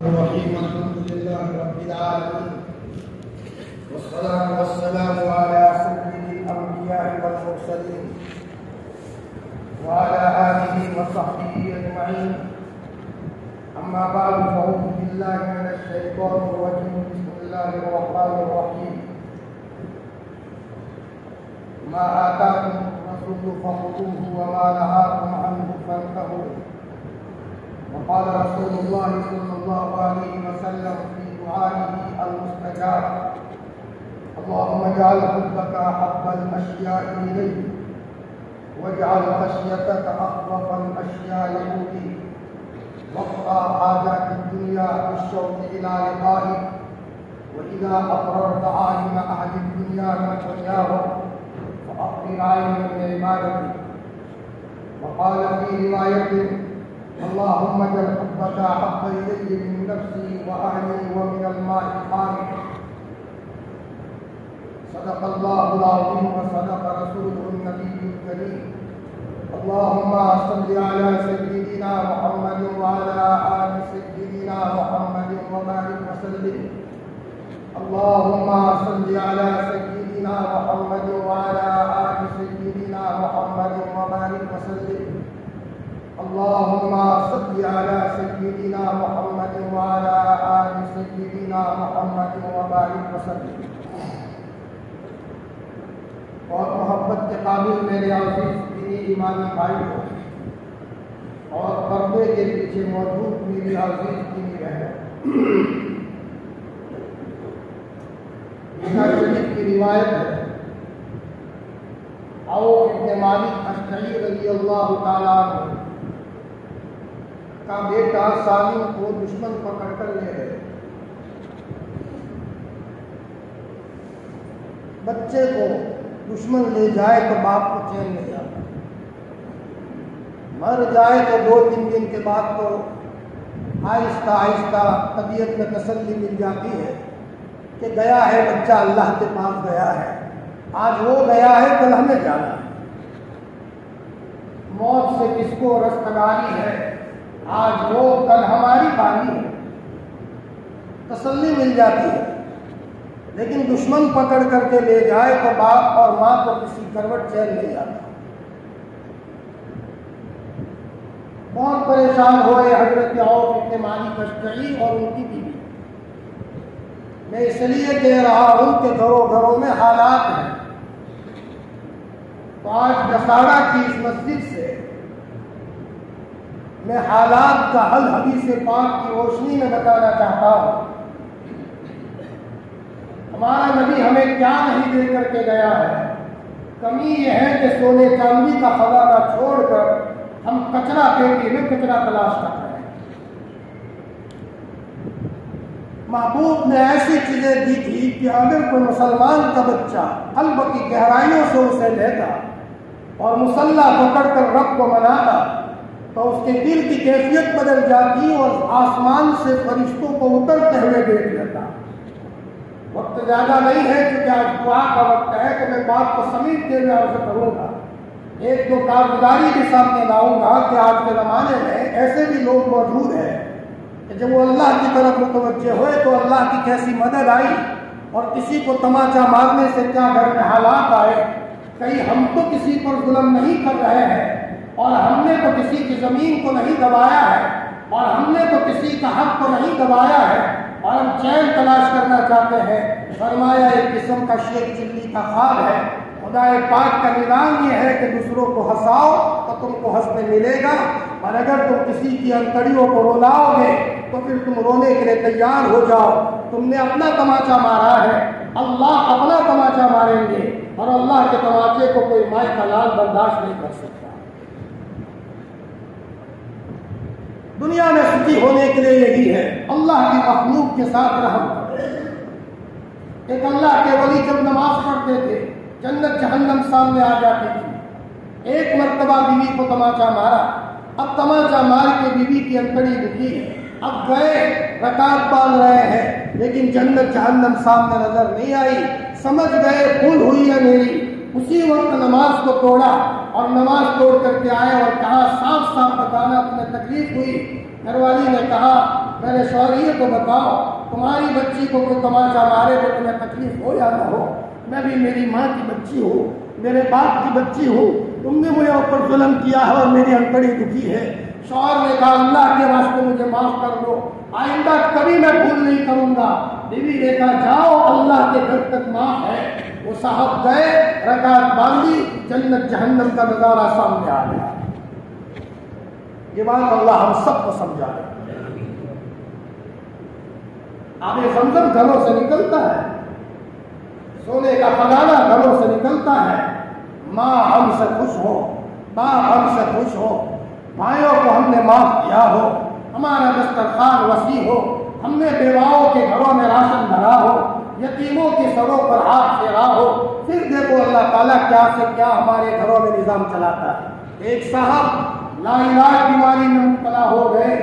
الرحيم. الحمد لله رب العالمين، والصلاة والسلام على سيد الأنبياء والمرسلين وعلى آله وصحبه أجمعين. أما بعد، فأعوذ بالله من الشيطان الرجيم. بسم الله الرحمن الرحيم. ما آتاكم الرسول فخذوه وما نهاكم عنه فانتهوا. وقال رسول الله صلى الله عليه وسلم في دعائه المستجاب: اللهم اجعل حبك أحب الأشياء إليك، واجعل خشيتك أخوف الأشياء إليك، واقضى حاجات الدنيا بالشوق إلى لقائك، وإذا أقررت عالم أهل الدنيا من دنياهم فأقرر عين من عبادتك. وقال في رواية: اللهم اجعل حبك أحب إلي من نفسي وأهلي ومن الماء الحامد. صدق الله العظيم وصدق رسوله النبي الكريم. اللهم صل على سيدنا محمد وعلى آل سيدنا محمد وبارك وسلم. اللهم صل على سيدنا محمد وعلى آل سيدنا محمد وبارك وسلم. اللهم صل على سيدنا محمد وعلى آل سيدنا محمد وبارك وسلم. اور محبت کے قابل میرے عزیز دینی ایمانی بھائیوں اور پردے کے پیچھے موجود میری عزیز دینی بہنوں، بخاری شریف کی روایت ہے، عوف بن مالک اشعری رضی اللہ تعالیٰ عنہ کا بیٹا سالم کو دشمن پکڑ کر لے گئے. بچے کو دشمن لے جائے تو باپ کو چین نہیں آتا، مر جائے تو 2-3 دن کے بعد تو آہستہ آہستہ طبیعت میں تسلی مل جاتی ہے کہ گیا ہے بچہ، اللہ کے پاس گیا ہے. آج وہ گیا ہے، کل ہمیں جانا ہے. موت سے کس کو رستگاری ہے، آج وہ کل ہماری باری ہے، تسلی مل جاتی ہے. لیکن دشمن پکڑ کر کے لے جائے تو باپ اور ماں کو کسی کروٹ چین نہیں آتا. بہت پریشان ہوئے حضرت عوف بن مالک اشعری اور ان کی بیوی. میں اس لیے کہہ رہا ہوں کہ گھروں میں حالات ہیں. تو آج دساڑا کی اس مسجد سے میں حالات کا حل حدیث پاک کی روشنی میں بتانا چاہتا ہوں. ہمارا نبی ہمیں کیا نہیں دے کر کے گیا ہے. کمی یہ ہے کہ سونے چاندی کا خزانہ چھوڑ کر ہم کچرا پیٹی میں کچرا تلاش کر رہے ہیں. محبوب نے ایسی چیزیں دی تھی کہ اگر کوئی مسلمان کا بچہ قلب کی گہرائیوں سے اسے لیتا اور مصلی پکڑ کر رب کو مناتا تو اس کے دل کی کیفیت بدل جاتی اور آسمان سے فرشتوں کو اترتے ہوئے دیکھ لیتا. وقت زیادہ نہیں ہے کیونکہ آج دعا کا وقت ہے کہ میں بات کو سمیٹتے ہوئے عرض کروں گا. 1-2 کارگزاری کے سامنے لاؤں گا کہ آج کے زمانے میں ایسے بھی لوگ موجود ہیں کہ جب وہ اللہ کی طرف متوجہ ہوئے تو اللہ کی کیسی مدد آئی اور کسی کو تماچا مارنے سے کیا گھر میں حالات آئے. کہیں ہم تو کسی پر ظلم نہیں کر رہے ہیں اور ہم نے تو کسی کی زمین کو نہیں دبایا ہے اور ہم نے تو کسی کا حق کو نہیں دبایا ہے اور ہم چین تلاش کرنا چاہتے ہیں. فرمایا ایک قسم کا شیخ چلی کا خواب ہے. خدا پاک کا نظام یہ ہے کہ دوسروں کو ہنساؤ تو تم کو ہنسنے ملے گا، اور اگر تم کسی کی انتڑیوں کو رولاؤ گے تو پھر تم رونے کے لیے تیار ہو جاؤ. تم نے اپنا تماچا مارا ہے، اللہ اپنا تماچا ماریں گے، اور اللہ کے تماچے کو کوئی مائی کا لال برداشت نہیں کر سکتا. دنیا میں سچی ہونے کے لیے یہی ہے، اللہ کی مخلوق کے ساتھ رحم کرو. ایک اللہ کے ولی جب نماز پڑھتے تھے جنت جہنم سامنے آ جاتی تھی. ایک مرتبہ بیوی کو تماچا مارا، اب تماچا مار کے بیوی کی انتڑی دکھی ہے. اب گئے رکعت باندھ رہے ہیں لیکن جنت جہنم سامنے نظر نہیں آئی. سمجھ گئے بھول ہوئی ہے میری. اسی وقت نماز کو توڑا اور نماز توڑ کر کے آئے اور کہا صاف صاف بتانا تمہیں تکلیف ہوئی. گھر والی نے کہا میرے شوہر یہ تو بتاؤ تمہاری بچی کو کوئی تماشا مارے تو تمہیں تکلیف ہو یا نہ ہو؟ میں بھی میری ماں کی بچی ہوں، میرے باپ کی بچی ہوں، تم نے مجھے اوپر ظلم کیا ہے اور میری انکڑی دکھی ہے۔ شوہر نے کہا اللہ کے واسطے مجھے معاف کر دو، آئندہ کبھی میں بھول نہیں کروں گا۔ بیوی نے کہا جاؤ اللہ کے گھر تک معاف ہے۔ وہ صاحب گئے، رکعت باندھی، جنت جہنم کا نظارہ سامنے آ گیا۔ یہ بات اللہ ہم سب کو سمجھا ہے۔ آب زمزم گھروں سے نکلتا ہے، سونے کا خزانہ گھروں سے نکلتا ہے۔ ماں ہم سے خوش ہو، باپ ہم سے خوش ہو، بھائیوں کو ہم نے معاف کیا ہو، ہمارا دسترخوان وسیع ہو، ہم نے بیواؤں کے گھروں میں راشن بھرا ہو، یتیموں کے سروں پر ہاتھ پھیرا ہو، پھر دیکھو اللہ تعالیٰ کیا سے کیا ہمارے گھروں میں نظام چلاتا ہے۔ ایک صاحب لا علاج بیماری میں مبتلا ہو گئے،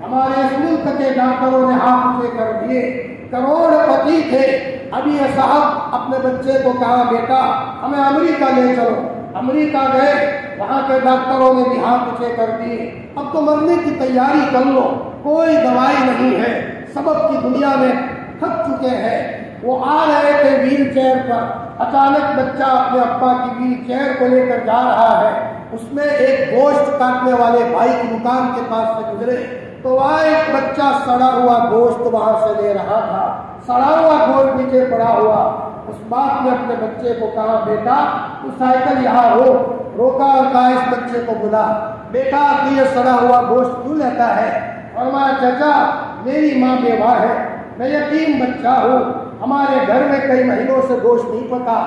ہمارے اس ملک کے ڈاکٹروں نے ہاتھ اونچے کر دیے، کروڑ پتی تھے۔ ابھی یہ صاحب اپنے بچے کو کہا بیٹا ہمیں امریکہ لے چلو، امریکہ گئے، وہاں کے ڈاکٹروں نے بھی ہاتھ اونچے کر دیے، اب تو مرنے کی تیاری کر لو، کوئی دوائی نہیں ہے، سبب کی دنیا میں تھک چکے ہیں۔ وہ آ رہے تھے ویل چیئر پر، اچانک بچہ اپنے ابا کی ویل چیئر کو لے کر جا رہا ہے، اس میں ایک گوشت کاٹنے والے بھائی کی دکان کے پاس سے گزرے تو وہاں ایک بچہ سڑا ہوا گوشت وہاں سے لے رہا تھا، سڑا ہوا گوشت نیچے پڑا ہوا۔ اس باپ نے اپنے بچے کو کہا بیٹا تو سائیکل یہاں روکا اور کہا اس بچے کو بلا، بیٹا تو یہ سڑا ہوا گوشت کیوں لیتا ہے؟ فرمایا چچا میری ماں بیوہ ہے، میں یتیم بچہ ہوں، ہمارے گھر میں کئی مہینوں سے گوشت نہیں پکا،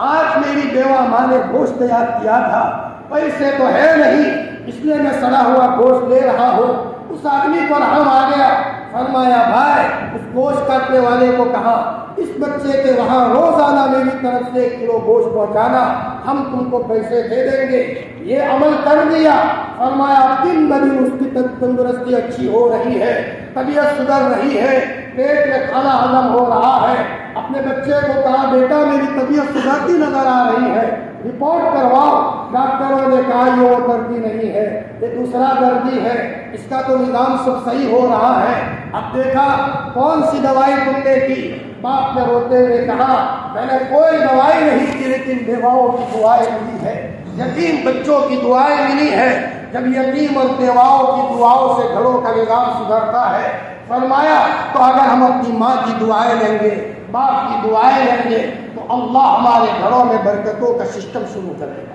آج میری بیوہ ماں نے گوشت تیار کیا تھا، پیسے تو ہے نہیں اس لیے میں سڑا ہوا گوشت لے رہا ہوں۔ اس آدمی کو رحم آ گیا، فرمایا بھائی اس گوشت کاٹنے والے کو کہا اس بچے کے وہاں روزانہ میری طرف سے 1 کلو گوشت پہنچانا، ہم تم کو پیسے دے دیں گے۔ یہ عمل کر دیا، فرمایا دن بدن اس کی تندرستی اچھی ہو رہی ہے، طبیعت سدھر رہی ہے، پیٹ میں کھانا ہضم ہو رہا ہے۔ اپنے بچے کو کہا بیٹا میری طبیعت سدھرتی نظر آ رہی ہے، رپورٹ کرواؤ۔ ڈاکٹروں نے کہا یہ وہ دردی نہیں ہے، یہ دوسرا دردی ہے، اس کا تو نظام سب صحیح ہو رہا ہے۔ اب دیکھا کون سی دوائی تم نے کی؟ باپ نے روتے ہوئے کہا میں نے کوئی دوائی نہیں کی، لیکن بیواؤں کی دعائیں ملی ہے، یتیم بچوں کی دعائیں ملی ہے۔ جب یتیم اور بیواؤں کی دعاؤں سے گھروں کا نظام سدھرتا ہے، فرمایا تو اگر ہم اپنی ماں کی دعائیں لیں گے، باپ کی دعائیں لیں گے تو اللہ ہمارے گھروں میں برکتوں کا سسٹم شروع کرے گا۔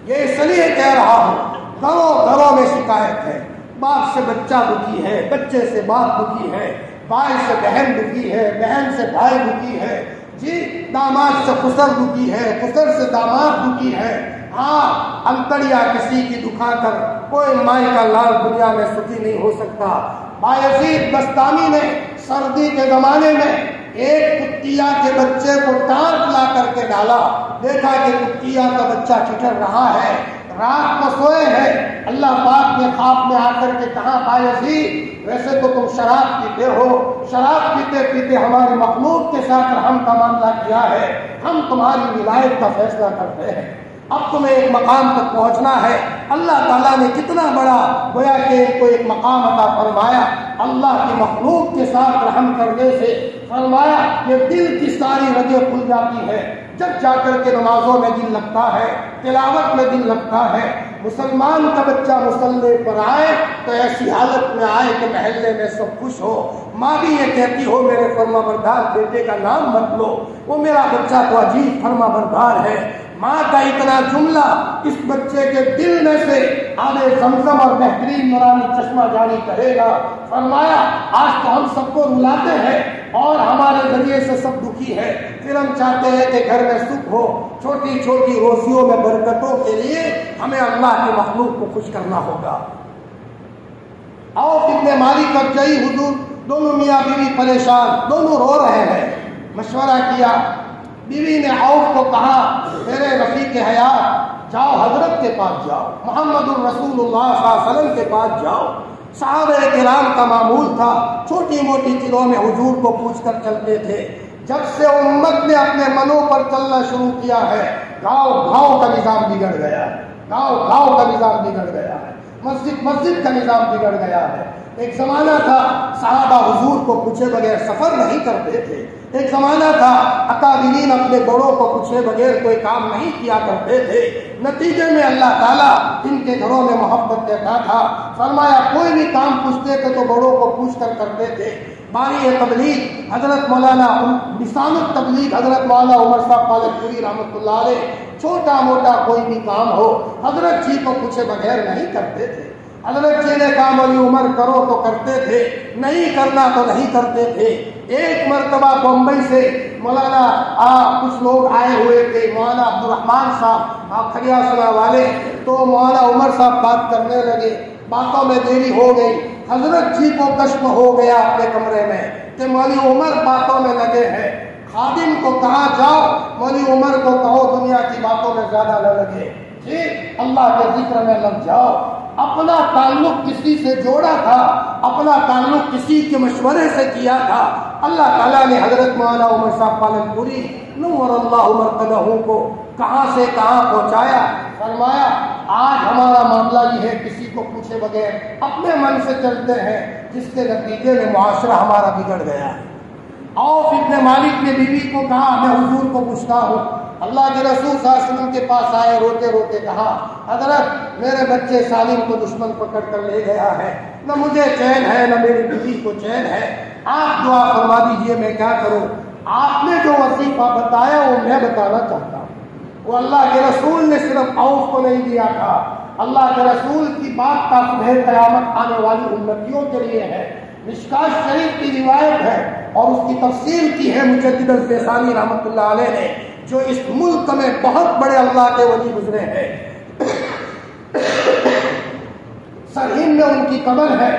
یہ اس لیے کہہ رہا ہوں، گھروں میں شکایت ہے، باپ سے بچہ دکھی ہے، بچے سے باپ دکھی ہے، بھائی سے بہن دکھی ہے، بہن سے بھائی دکھی ہے، جی داماد سے خسر دکھی ہے، خسر سے داماد دکھی ہے۔ ہاں انتڑیا کسی کی دکھا کر کوئی مائی کا لال دنیا میں سخی نہیں ہو سکتا۔ بایزید بستامی نے سردی کے زمانے میں ایک کتیا کے بچے کو ٹانٹ لا کر کے ڈالا، دیکھا کہ کتیا کا بچہ ٹھٹر رہا ہے، رات کو سوئے ہیں، اللہ پاک نے خواب میں آ کر کے کہا بایزید ویسے تو تم شراب پیتے ہو، شراب پیتے پیتے ہماری مخلوق کے ساتھ رحم کا معاملہ کیا ہے، ہم تمہاری ولایت کا فیصلہ کرتے ہیں، اب تمہیں ایک مقام تک پہنچنا ہے۔ اللہ تعالیٰ نے کتنا بڑا گویا کہ کو ایک مقام عطا فرمایا، اللہ کی مخلوق کے ساتھ رحم کرنے سے فرمایا کہ دل کی ساری رگیں کھل جاتی ہے، جب جا کر کے نمازوں میں دل لگتا ہے، تلاوت میں دل لگتا ہے۔ مسلمان کا بچہ مصلی پر آئے تو ایسی حالت میں آئے کہ محلے میں سب خوش ہو، ماں بھی یہ کہتی ہو میرے فرما بردار بیٹے کا نام مت لو، وہ میرا بچہ تو عجیب فرما بردار ہے۔ ماں کا اتنا جملہ اس بچے کے دل میں سے آب زمزم اور بہترین نورانی چشمہ جاری کرے گا۔ فرمایا آج تو ہم سب کو رلاتے ہیں اور ہمارے ذریعے سے سب دکھی ہے، پھر ہم چاہتے ہیں کہ گھر میں سکھ ہو، چھوٹی چھوٹی روزیوں میں برکتوں کے لیے ہمیں اللہ کی مخلوق کو خوش کرنا ہوگا۔ عوف ابن مالک ابجعی حضور دونوں میاں بیوی پریشان، دونوں رو رہے ہیں، مشورہ کیا۔ بیوی نے عوف کو کہا میرے رفیق حیات جاؤ حضرت کے پاس جاؤ، محمد الرسول اللہ صلی اللہ علیہ وسلم کے پاس جاؤ۔ صحابہ کرام کا معمول تھا چھوٹی موٹی چیزوں میں حضور کو پوچھ کر چلتے تھے، جب سے امت نے اپنے منوں پر چلنا شروع کیا ہے گاؤں گاؤں کا نظام بگڑ گیا ہے، گاؤں گاؤں کا نظام بگڑ گیا ہے۔ مسجد کا نظام بگڑ گیا ہے۔ ایک زمانہ تھا صحابہ حضور کو پوچھے بغیر سفر نہیں کرتے تھے، ایک زمانہ تھا اکابرین اپنے بڑوں کو پوچھے بغیر کوئی کام نہیں کیا کرتے تھے، نتیجے میں اللہ تعالیٰ ان کے گھروں میں محبت دیتا تھا۔ فرمایا کوئی بھی کام پوچھتے تھے تو بڑوں کو پوچھ کر کرتے تھے۔ بانی تبلیغ حضرت مولانا نسان التبلیغ حضرت مولانا عمر صاحب پالکپوری رحمۃ اللہ علیہ چھوٹا موٹا کوئی بھی کام ہو حضرت جی کو پوچھے بغیر نہیں کرتے تھے۔ حضرت جی نے کہا مولی عمر کرو تو کرتے تھے، نہیں کرنا تو نہیں کرتے تھے۔ ایک مرتبہ بمبئی سے مولانا کچھ لوگ آئے ہوئے تھے، مولانا عبد الرحمان صاحب کھڑیا سنا والے، تو مولانا عمر صاحب بات کرنے لگے، باتوں میں دیری ہو گئی، حضرت جی کو کشف ہو گیا اپنے کمرے میں کہ مولی عمر باتوں میں لگے ہیں۔ خادم کو کہا جاؤ مولی عمر کو کہو دنیا کی باتوں میں زیادہ نہ لگے، جی اللہ کے ذکر میں لگ جاؤ۔ اپنا تعلق کسی سے جوڑا تھا، اپنا تعلق کسی کے مشورے سے کیا تھا، اللہ تعالیٰ نے حضرت مولانا عمر صاحب پالنپوری نور اللہ مرتبہ کو کہاں سے کہاں پہنچایا۔ فرمایا آج ہمارا معاملہ یہ ہے کسی کو پوچھے بغیر اپنے من سے چلتے ہیں، جس کے نتیجے میں معاشرہ ہمارا بگڑ گیا ہے۔ عوف ابن مالک نے بیوی کو کہا میں حضور کو پوچھتا ہوں، اللہ کے رسول صلی اللہ علیہ وسلم کے پاس آئے، روتے روتے کہا حضرت میرے بچے سالم کو دشمن پکڑ کر لے گیا ہے، نہ مجھے چین ہے نہ میری بیوی کو چین ہے، آپ دعا فرما دیجئے میں کیا کروں۔ آپ نے جو وظیفہ بتایا وہ میں بتانا چاہتا ہوں، وہ اللہ کے رسول نے صرف عوف کو نہیں دیا تھا، اللہ کے رسول کی بات کا صبح قیامت آنے والی امتیوں کے لیے ہے۔ مشکات شریف کی روایت ہے اور اس کی تفسیر کی ہے مجدد الفیصانی رحمۃ اللہ علیہ نے، جو اس ملک میں بہت بڑے اللہ کے ولی گزرے ہیں، سرہند میں ان کی قبر ہے،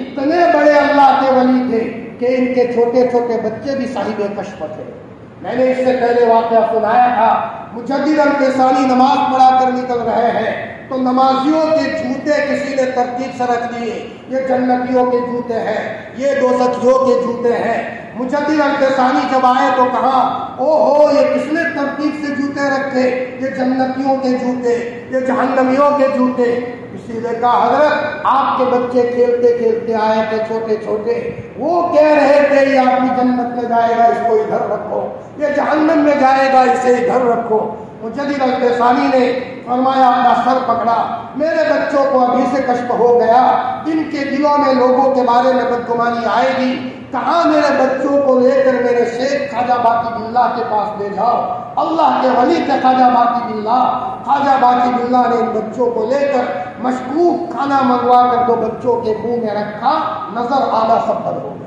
اتنے بڑے اللہ کے ولی تھے کہ ان کے چھوٹے چھوٹے بچے بھی صاحب کشف تھے۔ میں نے اس سے پہلے واقعہ سنایا تھا، مجدد الفیصانی نماز پڑھا کر نکل رہے ہیں تو نمازیوں کے جوتے کسی نے ترتیب سے رکھ دیے، یہ جنتیوں کے جوتے ہیں، یہ دوزخیوں کے جوتے ہیں۔ مجدد الفیصانی جب آئے تو کہا او ہو یہ کس نے ترتیب سے جوتے رکھے، یہ جنتیوں کے جوتے، یہ جہنمیوں کے جوتے۔ اسی نے کہا حضرت آپ کے بچے کھیلتے کھیلتے آئے تھے چھوٹے چھوٹے، وہ کہہ رہے تھے یہ اپنی جنت میں جائے گا اس کو ادھر رکھو، یہ جہنم میں جائے گا اسے ادھر رکھو۔ مجدد الفیصانی نے فرمایا اپنا سر پکڑا، میرے بچوں کو ابھی سے کشف ہو گیا، ان کے دلوں میں لوگوں کے بارے میں بدگمانی آئے گی، کہاں میرے بچوں کو لے کر میرے شیخ خواجہ باقی باللہ کے پاس لے جاؤ۔ اللہ کے ولی تھے خواجہ باقی باللہ، خواجہ باقی باللہ نے ان بچوں کو لے کر مشکوک کھانا منگوا کر دو بچوں کے منہ میں رکھا، نظر آنا سب بند ہو گیا۔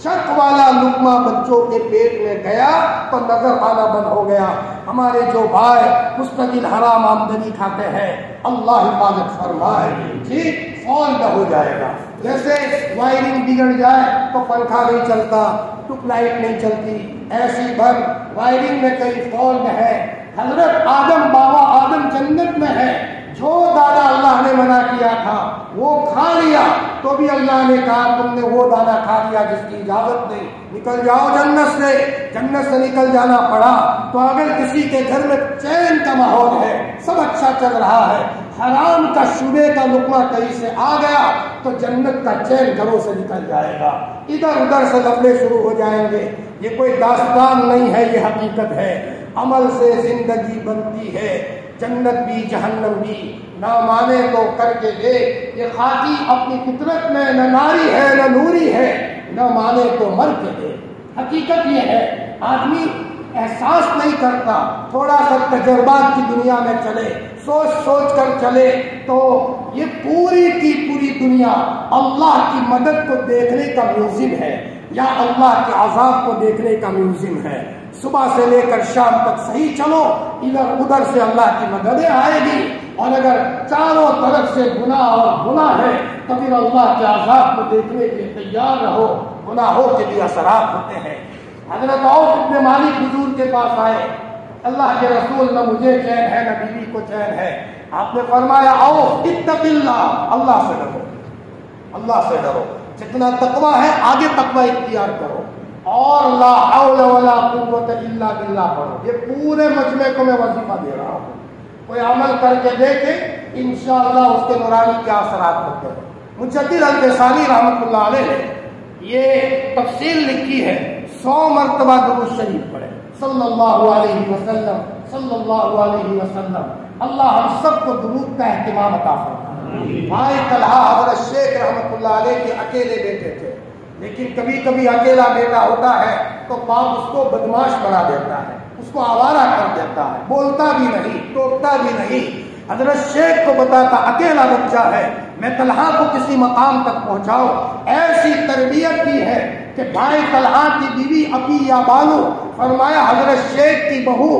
شک والا لقمہ بچوں کے پیٹ میں گیا تو نظر آنا بند ہو گیا۔ ہمارے جو بھائی مستقل حرام آمدنی کھاتے ہیں اللہ حفاظت فرمائے، ٹھیک فالٹ ہو جائے گا۔ جیسے وائرنگ بگڑ جائے تو پنکھا نہیں چلتا، ٹیوب لائٹ نہیں چلتی، ایسی بھر وائرنگ میں کئی فالٹ ہے۔ حضرت آدم بابا آدم جنت میں ہے، جو دانا اللہ نے منع کیا تھا وہ کھا لیا تو بھی اللہ نے کہا تم نے وہ دانا کھا لیا جس کی اجازت نہیں، نکل جاؤ جنت سے۔ جنت سے نکل جانا پڑا تو اگر کسی کے گھر میں چین کا ماحول ہے، سب اچھا چل رہا ہے، حرام کا شبے کا لقمہ کہیں سے آ گیا تو جنت کا چین گھروں سے نکل جائے گا، ادھر ادھر سے لفڑے شروع ہو جائیں گے۔ یہ کوئی داستان نہیں ہے، یہ حقیقت ہے۔ عمل سے زندگی بنتی ہے، جنت بھی جہنم بھی، نہ مانے تو کر کے دے۔ یہ خاکی اپنی فطرت میں نہ ناری ہے نہ نوری ہے، نہ مانے تو مر کے دے۔ حقیقت یہ ہے آدمی احساس نہیں کرتا، تھوڑا سا تجربات کی دنیا میں چلے، سوچ سوچ کر چلے تو یہ پوری کی پوری دنیا اللہ کی مدد کو دیکھنے کا میوزیم ہے یا اللہ کے عذاب کو دیکھنے کا میوزیم ہے۔ صبح سے لے کر شام تک صحیح چلو، ادھر ادھر سے اللہ کی مددیں آئے گی، اور اگر چاروں طرف سے گناہ اور گناہ ہے تو پھر اللہ کے عذاب کو دیکھنے کے لیے تیار رہو، گناہوں کے بھی اثرات ہوتے ہیں۔ حضرت عوف ابن مالک حضور کے پاس آئے، اللہ کے رسول نہ مجھے چین ہے نہ بیوی کو چین ہے۔ آپ نے فرمایا عوف اتق اللہ، اللہ سے ڈرو، اللہ سے ڈرو، جتنا تقویٰ ہے آگے تقویٰ اختیار کرو، اور لا حول ولا قوت الا باللہ پڑھو۔ یہ پورے مجمع کو میں وظیفہ دے رہا ہوں، کوئی عمل کر کے دیکھے انشاءاللہ اس کے نورانی کے اثرات ہوتے ہیں۔ مجدد الفسانی رحمۃ اللہ علیہ نے یہ تفصیل لکھی ہے، 100 مرتبہ درود شریف پڑھے صلی اللہ علیہ وسلم، صلی اللہ علیہ وسلم۔ اللہ ہم سب کو درود کا اہتمام عطا فرمائے۔ بھائی طلحہ حضرت شیخ رحمۃ اللہ علیہ کے اکیلے بیٹے تھے، لیکن کبھی کبھی اکیلا بیٹا ہوتا ہے تو باپ اس کو بدماش بنا دیتا ہے، اس کو آوارہ کر دیتا ہے، بولتا بھی نہیں، ٹوکتا بھی نہیں۔ حضرت شیخ کو بتاتا اکیلا بچہ ہے، میں طلحہ کو کسی مقام تک پہنچاؤ۔ ایسی تربیت کی ہے کہ بھائی طلحہ کی بیوی عطیہ بانو، فرمایا حضرت شیخ کی بہو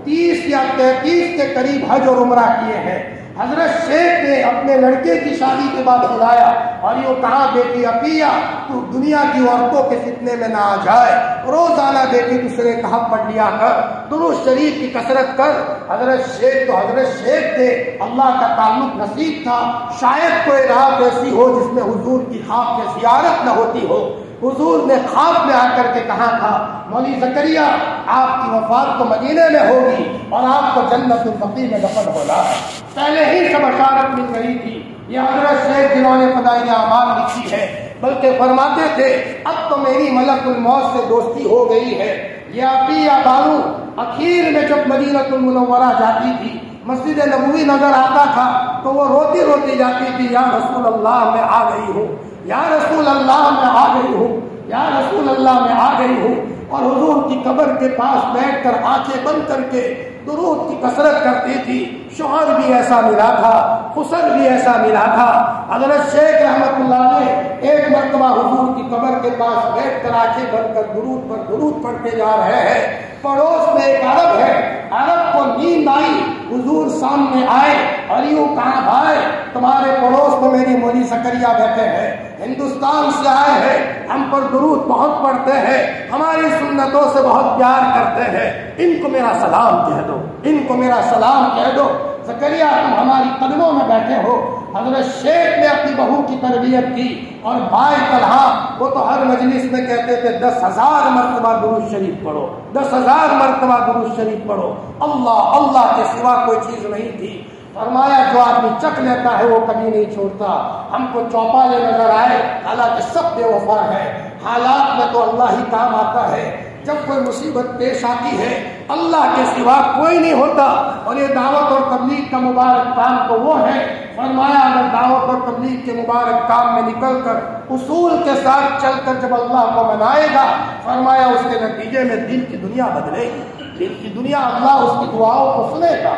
30 یا 33 کے قریب حج اور عمرہ کیے ہیں۔ حضرت شیخ نے اپنے لڑکے کی شادی کے بعد بلایا اور یہ کہا بیٹی عطیہ تو دنیا کی عورتوں کے فتنے میں نہ آ جائے، روزانہ بیٹی دوسرے کا حق پڑھ لیا کر، درود شریف کی کثرت کر۔ حضرت شیخ تھے، اللہ کا تعلق نصیب تھا، شاید کوئی رات ایسی ہو جس میں حضور کی خواب کی زیارت نہ ہوتی ہو۔ حضور نے خواب میں آ کر کے کہا تھا مولوی زکریا آپ کی وفات تو مدینے میں ہوگی اور آپ کو جنت البقیع میں دفن ہونا ہے۔ پہلے ہی سب بشارت مل گئی تھی۔ یہ حضرت شیخ جنہوں نے فضائل اعمال لکھی ہے، بلکہ فرماتے تھے اب تو میری ملک الموت سے دوستی ہو گئی ہے۔ یہ عطیہ بانو اخیر میں جب مدینہ المنورہ جاتی تھی، مسجد نبوی نظر آتا تھا تو وہ روتی روتی جاتی تھی، یا رسول اللہ میں آ گئی ہوں، یا رسول اللہ میں آ گئی ہوں، یا رسول اللہ میں آ گئی ہوں۔ اور حضور کی قبر کے پاس بیٹھ کر آنکھیں بند کر کے درود کی کثرت کرتی تھی۔ شوہر بھی ایسا ملا تھا، خسر بھی ایسا ملا تھا۔ حضرت شیخ رحمۃ اللہ نے ایک مرتبہ حضور کی قبر کے پاس بیٹھ کر آنکھیں بند کر درود پر درود پڑھتے جا رہے ہیں۔ پڑوس میں ایک عرب ہے، عرب کو نیند آئی، حضور سامنے آئے اور یوں کہا بھائی تمہارے پڑوس میں میری مولوی زکریا بیٹھے ہیں، ہندوستان سے آئے ہیں، ہم پر درود بہت پڑھتے ہیں، ہماری سنتوں سے بہت پیار کرتے ہیں، ان کو میرا سلام کہہ دو، ان کو میرا سلام کہہ دو۔ زکریا تم ہماری قدموں میں بیٹھے ہو۔ حضرت شیخ نے اپنی بہو کی تربیت کی اور بھائی طلحہ وہ تو ہر مجلس میں کہتے تھے 10,000 مرتبہ درود شریف پڑھو، 10,000 مرتبہ درود شریف پڑھو، اللہ اللہ کے سوا کوئی چیز نہیں تھی۔ فرمایا جو آدمی چکھ لیتا ہے وہ کبھی نہیں چھوڑتا۔ ہم کو چوپالے نظر آئے، حالانکہ سب بے وفا ہے، حالات میں تو اللہ ہی کام آتا ہے۔ جب کوئی مصیبت پیش آتی ہے اللہ کے سوا کوئی نہیں ہوتا، اور یہ دعوت اور تبلیغ کا مبارک کام تو وہ ہے۔ فرمایا اگر دعوت اور تبلیغ کے مبارک کام میں نکل کر اصول کے ساتھ چل کر جب اللہ کو منائے گا، فرمایا اس کے نتیجے میں دل کی دنیا بدلے گی، دل کی دنیا اللہ اس کی دعاؤں کو سنے گا۔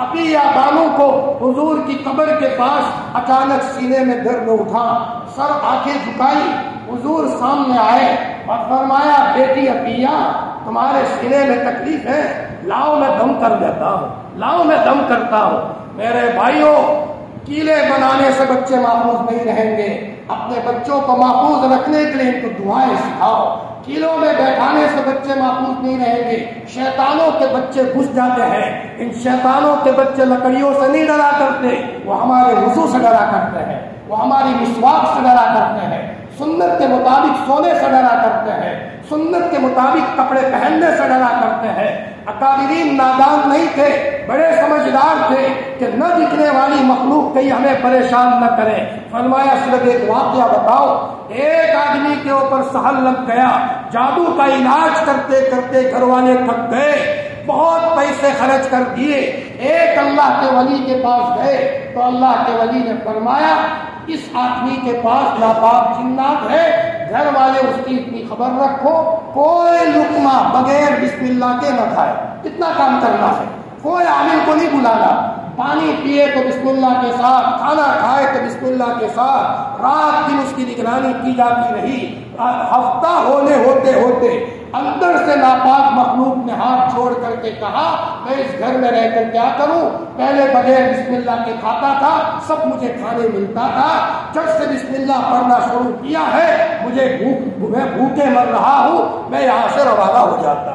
عطیہ بانو کو حضور کی قبر کے پاس اچانک سینے میں درد اٹھا، سر آنکھیں جھکائی، حضور سامنے آئے اور فرمایا بیٹی عطیہ تمہارے سینے میں تکلیف ہے، لاؤ میں دم کر دیتا ہوں، لاؤ میں دم کرتا ہوں۔ میرے بھائیوں کیلے بنانے سے بچے محفوظ نہیں رہیں گے، اپنے بچوں کو محفوظ رکھنے کے لیے ان کو دعائیں سکھاؤ۔ کیلوں میں بیٹھانے سے بچے محفوظ نہیں رہیں گے، شیطانوں کے بچے گھس جاتے ہیں۔ ان شیطانوں کے بچے لکڑیوں سے نہیں ڈرا کرتے، وہ ہمارے وضو سے ڈرا کرتے ہیں، وہ ہماری مسواک سے ڈرا کرتے ہیں، سنت کے مطابق سونے سے ڈرا کرتے ہیں، سنت کے مطابق کپڑے پہننے سے ڈرا کرتے ہیں۔ اکابرین نادان نہیں تھے، بڑے سمجھدار تھے کہ نہ دکھنے والی مخلوق کہیں ہمیں پریشان نہ کرے۔ فرمایا صرف ایک واقعہ بتاؤ، ایک آدمی کے اوپر سہل لگ گیا، جادو کا علاج کرتے کرتے گھر والے تھک گئے، بہت پیسے خرچ کر دیے، ایک اللہ کے ولی کے پاس گئے تو اللہ کے ولی نے فرمایا اس آدمی کے پاس ناپاک جنات ہے، گھر والے اس کی اتنی خبر رکھو کوئی لقمہ بغیر بسم اللہ کے نہ کھائے۔ اتنا کام کرنا ہے، کوئی عامل کو نہیں بلانا، پانی پیے تو بسم اللہ کے ساتھ، کھانا کھائے تو بسم اللہ کے ساتھ، رات دن اس کی نگرانی کی جاتی رہی۔ ہفتہ ہوتے ہوتے اندر سے ناپاک مخلوق نے ہاتھ چھوڑ کر کے کہا میں اس گھر میں رہ کر کیا کروں، پہلے بغیر بسم اللہ کے کھاتا تھا، سب مجھے کھانے ملتا تھا، جب سے بسم اللہ پڑھنا شروع کیا ہے مجھے میں بھوکے مر رہا ہوں، میں یہاں سے روانہ ہو جاتا۔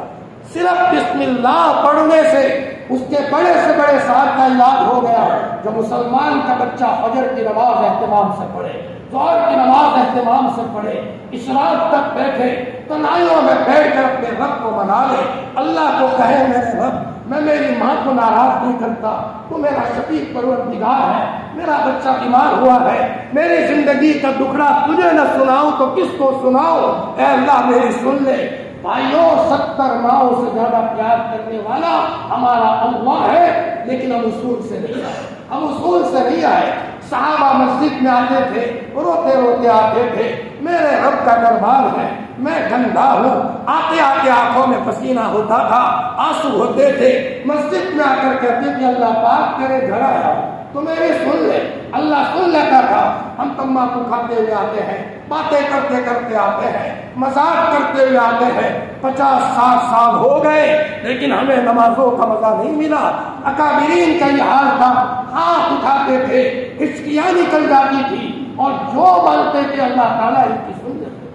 صرف بسم اللہ پڑھنے سے اس کے بڑے سے بڑے سال کا علاج ہو گیا۔ جو مسلمان کا بچہ فجر کی نماز اہتمام سے پڑھے، ظہر کی نماز اہتمام سے پڑھے، اشراق تک بیٹھے، تنہائیوں میں بیٹھ کر اپنے رب کو منا لے، اللہ کو کہے میرے رب میں میری ماں کو ناراض نہیں کرتا، تو میرا شفیق پروردگار ہے، میرا بچہ بیمار ہوا ہے، میری زندگی کا دکھڑا تجھے نہ سناؤں تو کس کو سناؤں، اے اللہ میری سن لے۔ بھائیوں 70 ماؤں سے زیادہ پیار کرنے والا ہمارا اللہ ہے، لیکن ہم اصول سے نہیں آئے، ہم اصول سے نہیں آئے۔ صحابہ مسجد میں آتے تھے، روتے روتے آتے تھے، میرے رب کا دربار ہے، میں گندا ہوں، آتے آتے آنکھوں میں پسینہ ہوتا تھا، آنسو ہوتے تھے، مسجد میں آ کر کہتے کہ اللہ پاک تیرے گھر آیا تو میری سن لے، اللہ سن لیتا تھا۔ ہم تمباکو کھاتے ہوئے آتے ہیں، باتیں کرتے کرتے آتے ہیں، مذاق کرتے ہوئے آتے ہیں، 50-60 سال ہو گئے لیکن ہمیں نمازوں کا مزہ نہیں ملا۔ اکابرین کا یہ حال تھا، ہاتھ اٹھاتے تھے، ہچکیاں نکل جاتی تھی، اور جو بولتے تھے اللہ تعالیٰ ان کی سن لیتے۔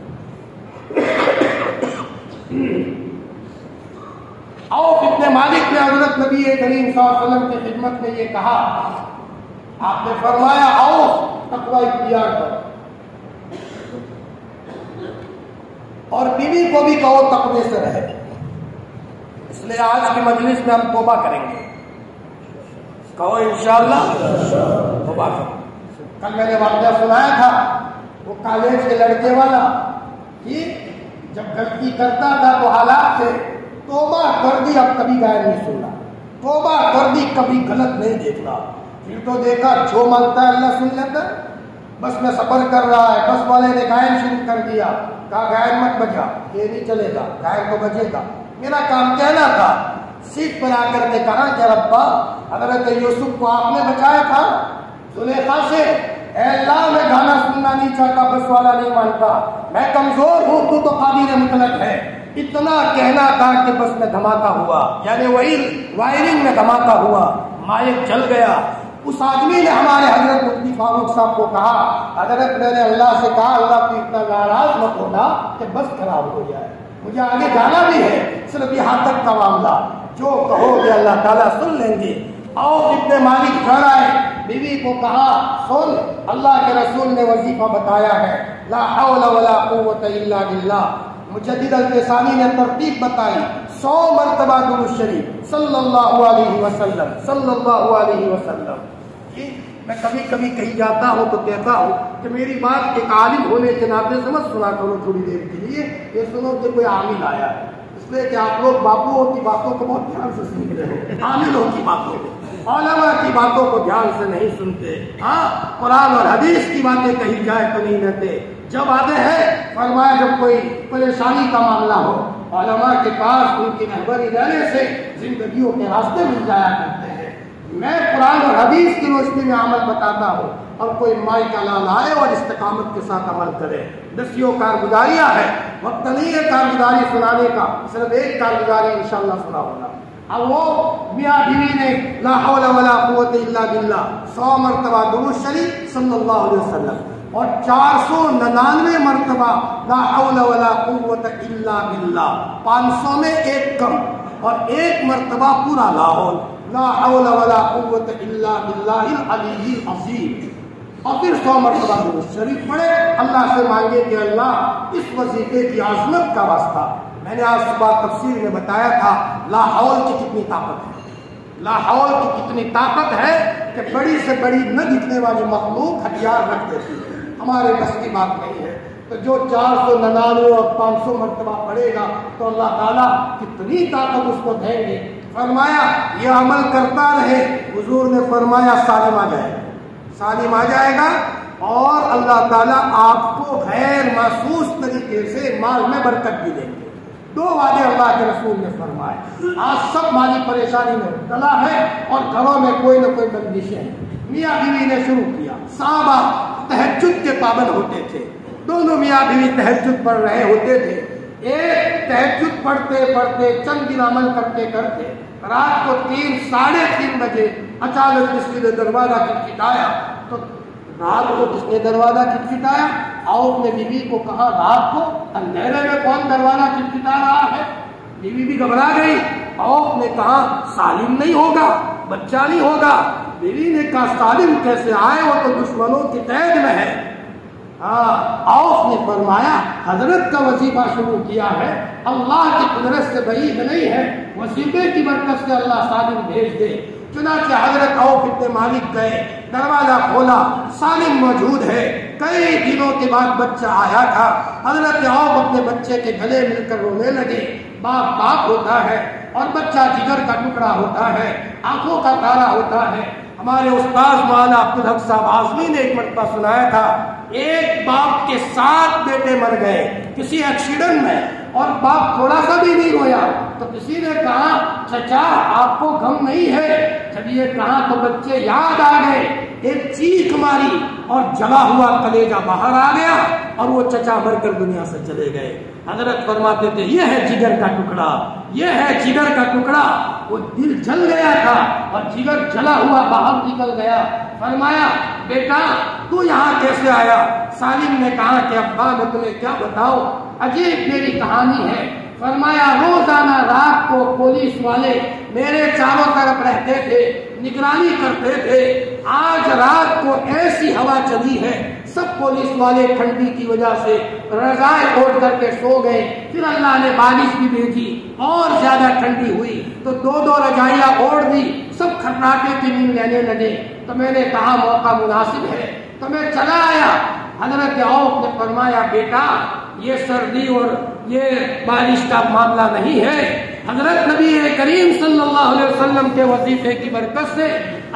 عوف ابن مالک نے حضرت نبی کریم صلی اللہ علیہ وسلم کی خدمت میں یہ کہا، آپ نے فرمایا عوف تقوی اختیار کرو، اور بیوی کو بھی کہو تقوی سے رہے۔ اس لیے آج کی مجلس میں ہم توبہ کریں گے، کہو انشاءاللہ توبہ کرو۔ کل میں نے واقعہ سنایا تھا، وہ کالج کے لڑکے والا کہ جب غلطی کرتا تھا تو حالات سے توبہ کر دی، اب کبھی گائے نہیں سننا، توبہ کر دی کبھی غلط نہیں دیکھنا۔ پھر تو دیکھا جو مانگتا ہے اللہ سن لیتا، بس میں سفر کر رہا ہے، بس والے نے گائن شروع کر دیا، کہا گائن مت بجا، یہ نہیں چلے گا، گائن تو بجے گا۔ میرا کام کہنا تھا، سیٹ پر آ کر کے کہا کہ ربا حضرت یوسف کو آپ نے بچایا تھا زلیخا سے، اے اللہ میں گانا سننا نہیں چاہتا، بس والا نہیں مانتا، میں کمزور ہوں، تو قادر مطلق ہے۔ اتنا کہنا تھا کہ بس میں دھماکہ ہوا، یعنی وائرنگ میں دھماکہ ہوا، مائک جل گیا۔ اس آدمی نے ہمارے حضرت مفتی فاروق صاحب کو کہا، حضرت میں نے اللہ سے کہا اللہ کو اتنا ناراض مت ہونا کہ بس خراب ہو جائے، مجھے آگے جانا بھی ہے، صرف یہاں تک کا معاملہ، جو کہو گے اللہ تعالیٰ سن لیں گے۔ عوف ابن مالک گھر آئے، بیوی کو کہا سن اللہ کے رسول نے وظیفہ بتایا ہے، لا حول ولا قوت الا باللہ۔ مجدد الفسانی نے ترتیب بتائی، 100 مرتبہ درود شریف صلی اللہ علیہ وسلم، صلی اللہ علیہ وسلم۔ میں کبھی کبھی کہیں جاتا ہوں تو کہتا ہوں کہ میری بات ایک عالم ہونے کے ناطے سے مت سنا کرو تھوڑی دیر کے لیے، یہ سنو کہ کوئی عامل آیا ہے، اس لیے کہ آپ لوگ باپوؤں کی باتوں کو بہت دھیان سے سن رہے ہو، عاملوں کی باتوں کو، علماء کی باتوں کو دھیان سے نہیں سنتے۔ ہاں قرآن اور حدیث کی باتیں کہی جائے تو نہیں رہتے۔ جب آتے ہیں فرمایا جب کوئی پریشانی کا معاملہ ہو، علماء کے پاس ان کی رہبری رہنے سے زندگیوں کے راستے مل جایا کرتے ہیں۔ میں قرآن اور حدیث کی روشنی میں عمل بتاتا ہوں، اور کوئی مائی کا لال آئے اور استقامت کے ساتھ عمل کرے۔ دسیوں کارگزاریاں ہیں، وقت نہیں ہے کارگزاری سنانے کا، صرف ایک کارگزاری انشاءاللہ سنا ہوگا۔ اب وہ میاں بیوی نے لا حول ولا قوت الا باللہ 100 مرتبہ درود شریف صلی اللہ علیہ وسلم، اور 499 مرتبہ لا حول ولا قوت الا باللہ، 500 میں ایک کم، اور ایک مرتبہ پورا لا حول لا حول ولا قوت الا باللہ العلی العظیم، اور پھر 100 مرتبہ درود شریف پڑھے۔ اللہ سے مانگے کہ اللہ اس وظیفے کی عظمت کا واسطہ، میں نے آج صبح تفسیر میں بتایا تھا لا حول کی کتنی طاقت ہے، لا حول کی کتنی طاقت ہے کہ بڑی سے بڑی نہ دکھنے والی مخلوق ہتھیار رکھ دیتی ہے، ہمارے بس کی بات نہیں ہے۔ تو جو 499 اور 500 مرتبہ پڑھے گا تو اللہ تعالیٰ کتنی طاقت اس کو دیں گے۔ فرمایا یہ عمل کرتا رہے، حضور نے فرمایا سالم آ جائے گا، سالم آ جائے گا، اور اللہ تعالیٰ آپ کو غیر محسوس طریقے سے مال میں برکت بھی دیں گے۔ 2 وعدے اللہ کے رسول نے فرمائے۔ آج سب مالی پریشانی میں مبتلا ہے، اور گھروں میں کوئی نہ کوئی بندشیں ہیں۔ میاں بیوی نے شروع کیا، صحابہ تہجد کے پابند ہوتے تھے، دونوں میاں بیوی تہجد پڑھ رہے ہوتے تھے۔ ایک تہجد پڑھتے پڑھتے چند دن عمل کرتے کرتے رات کو 3 ساڑھے 3 بجے اچانک کسی نے دروازہ کھٹکھٹایا، تو رات کو کس نے دروازہ کھٹکھٹایا؟ عوف نے بیوی کو کہا رات کو اندھیرے میں کون دروازہ کھٹکھٹا رہا ہے؟ بیوی بھی گھبرا گئی۔ عوف نے کہا سالم نہیں ہوگا، بچہ نہیں ہوگا۔ بیوی نے کہا سالم کیسے آئے، وہ تو دشمنوں کی قید میں ہے۔ عوف نے فرمایا حضرت کا وظیفہ شروع کیا ہے، اللہ کی قدرت سے بعید نہیں ہے، وظیفے کی برکت سے اللہ سالم بھیج دے۔ چنانچہ حضرت عوف ابن مالک گئے، دروازہ کھولا، سالم موجود ہے۔ کئی دنوں کے بعد بچہ آیا تھا۔ حضرت عوف اپنے بچے کے گلے مل کر رونے لگے۔ باپ باپ ہوتا ہے اور بچہ جگر کا ٹکڑا ہوتا ہے، آنکھوں کا تارا ہوتا ہے۔ ہمارے استاد مولانا عبدالحق صاحب اعظمی نے ایک مرتبہ سنایا تھا، ایک باپ کے 7 بیٹے مر گئے کسی ایکسیڈنٹ میں، اور باپ تھوڑا سا بھی نہیں رویا۔ تو کسی نے کہا چچا آپ کو غم نہیں ہے؟ جب یہ کہا تو بچے یاد آ گئے، ایک چیخ ماری اور جلا ہوا کلیجہ باہر آ گیا اور وہ چچا مر کر دنیا سے چلے گئے۔ حضرت فرماتے تھے یہ ہے جگر کا ٹکڑا، یہ ہے جگر کا ٹکڑا۔ وہ دل جل گیا تھا اور جگر جلا ہوا باہر نکل گیا۔ فرمایا بیٹا تو یہاں کیسے آیا؟ سالم نے کہا کہ ابا میں تمہیں کیا بتاؤ، عجیب میری کہانی ہے۔ فرمایا روزانہ رات کو پولیس والے میرے چاروں طرف رہتے تھے، نگرانی کرتے تھے۔ آج رات کو ایسی ہوا چلی ہے، سب پولیس والے ٹھنڈی کی وجہ سے رضائیں اوڑھ کر کے سو گئے۔ پھر اللہ نے بارش بھی بھیجی اور زیادہ ٹھنڈی ہوئی تو 2 رضائیاں اوڑھ دی، سب کھٹراٹے کی نیند لینے لگے۔ تو میں نے کہا موقع مناسب ہے تو میں چلا آیا۔ حضرت عوف نے فرمایا بیٹا یہ سردی اور یہ بارش کا معاملہ نہیں ہے، حضرت نبی کریم صلی اللہ علیہ وسلم کے وظیفے کی برکت سے